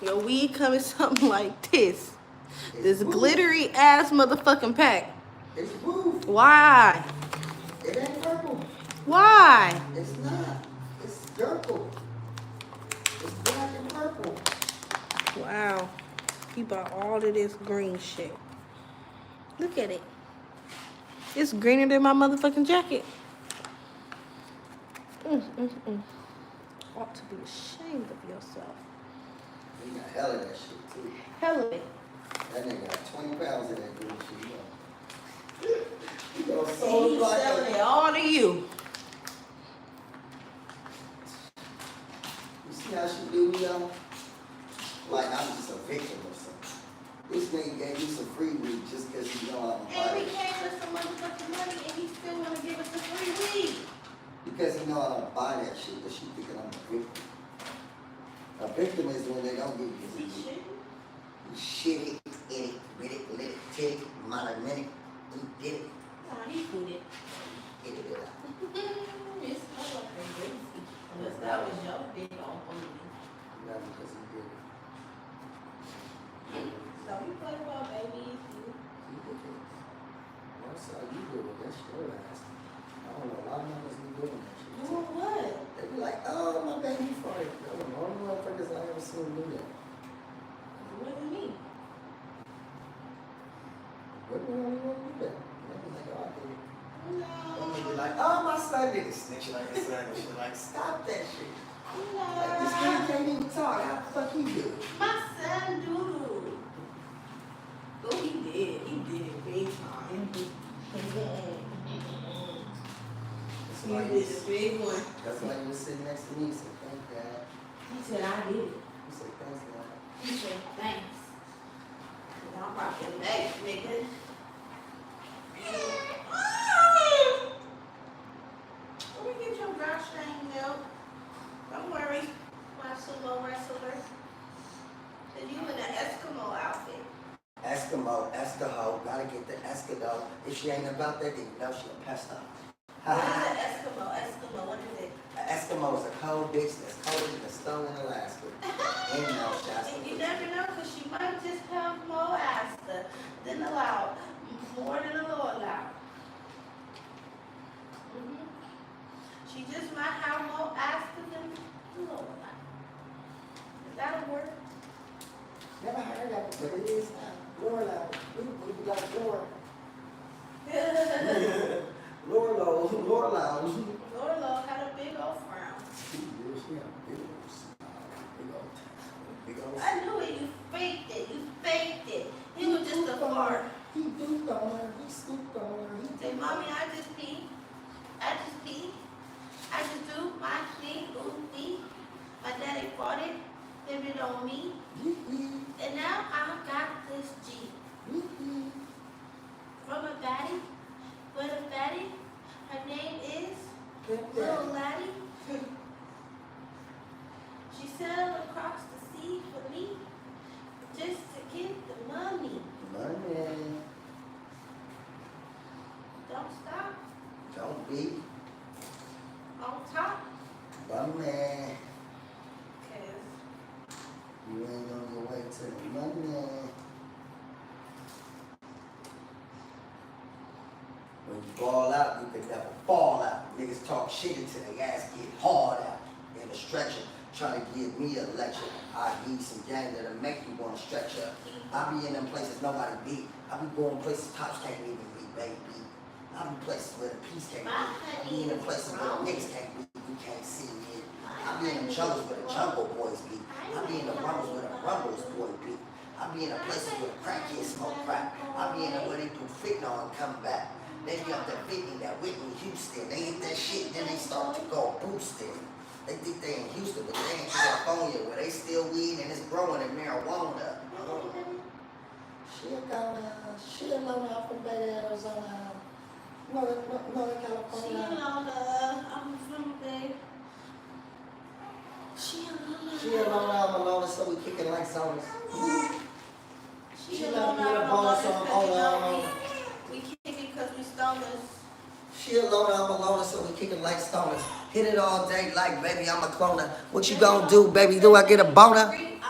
Your weed coming something like this. This glittery ass motherfucking pack. It's blue. Why? It ain't purple. Why? It's not. It's purple. It's black and purple. Wow. He bought all of this green shit. Look at it. It's greener than my motherfucking jacket. Ought to be ashamed of yourself. You got hell of that shit too. Hell of it. That nigga got 20 pounds of that green shit. You know, And so he's like selling it all to you. You see how she do me though? Like I'm just a victim or something. This nigga gave me some free weed just because he know I'm a And we buyer. came with some motherfucking money and he still want to give us the free weed. Because he know I don't buy that shit, but she thinking I'm a victim. A victim is when they don't give you Is the he weed. shitting? You shit it, eat it, with it, lit it, take it, amount of minute, you did it, Nah, he put it. get it out. It's all crazy. Unless that was your big old money. Not because he did it. So we put it on, baby. He did it. That's how you do it, that's your ass. I don't know, a lot of niggas be doing that shit. Doing what? They be like, oh, my baby farted. They're the only motherfuckers I ever seen do that. What do you mean? What the hell you want to do that? They be like, oh, I did it. No. They be like, oh, my son did it. Snitching like his son and shit. Like, stop that shit. Like, this No. nigga can't even talk. How the fuck he do it? My son doodle. Oh, he did. He did it big time. That's He why did he a was, big one. that's why he was sitting next to me. He said, thank God. He said, I did it. He said, thanks, God. He said, thanks. And I'm rocking back, nigga. Let me get your dry stain milk. Don't worry, my sumo wrestler. And you in an Eskimo outfit. Eskimo, Escaho, gotta get the Escado. If she ain't about that, then you know she a pesto. What is an Eskimo? Eskimo, what is it? An Eskimo is a cold bitch that's colder than the snow in Alaska. Ain't no shots. And you never know, because she might just have more Asta than allowed. More than the Lord allowed. She just might have more Asta than the Lord allowed. That'll work. Never heard of it, but it is now. Lorlo. We like Lor. Lorlo. Lord had a big old frown. She had a big old smile. Big old I knew it. You faked it. You faked it. It was just a fart. He duped on her. He scooped on her. He Say, Mommy, I just pee. I just pee. I just do my thing. Ooh, pee. My daddy farted. Then it on me. And now I got this G. From a baddie. But a baddie. Her name is Little Laddie. She sailed across the sea for me. Just to get the money. Money. Don't stop. Don't be. On top. Money. Cause You ain't on your way to the money. When you ball out, you can never fall out. Niggas talk shit until they ass get hard out. In the stretcher, trying to give me a lecture. I need some gang that'll make you want to stretch up. I be in them places nobody be. I be going places cops can't even be, baby. I be places where the peace can't be. I be in them places where the niggas can't be. You can't see me. I be in them jungles where the jungle boys be. I be in the rumbles where the rumbles boy be. I be in the places where the crackheads smoke crack. I be in the where they do fentanyl and come back. They be up there Whitney, that Whitney Houston. They hit that shit, then they start to go boosting. They think they in Houston, but they in California where they still weed and it's growing in marijuana. She'll know now from Bay, Arizona. Northern California. I'm from Bay. She alone out Malona, so we kicking like zoners. She love alone me a out bonus Malone, on we kick it because we stoners. She alone out Malona, so we kicking like stoners. Hit it all day like baby, I'm a cloner. What you gonna do, baby? Do I get a boner?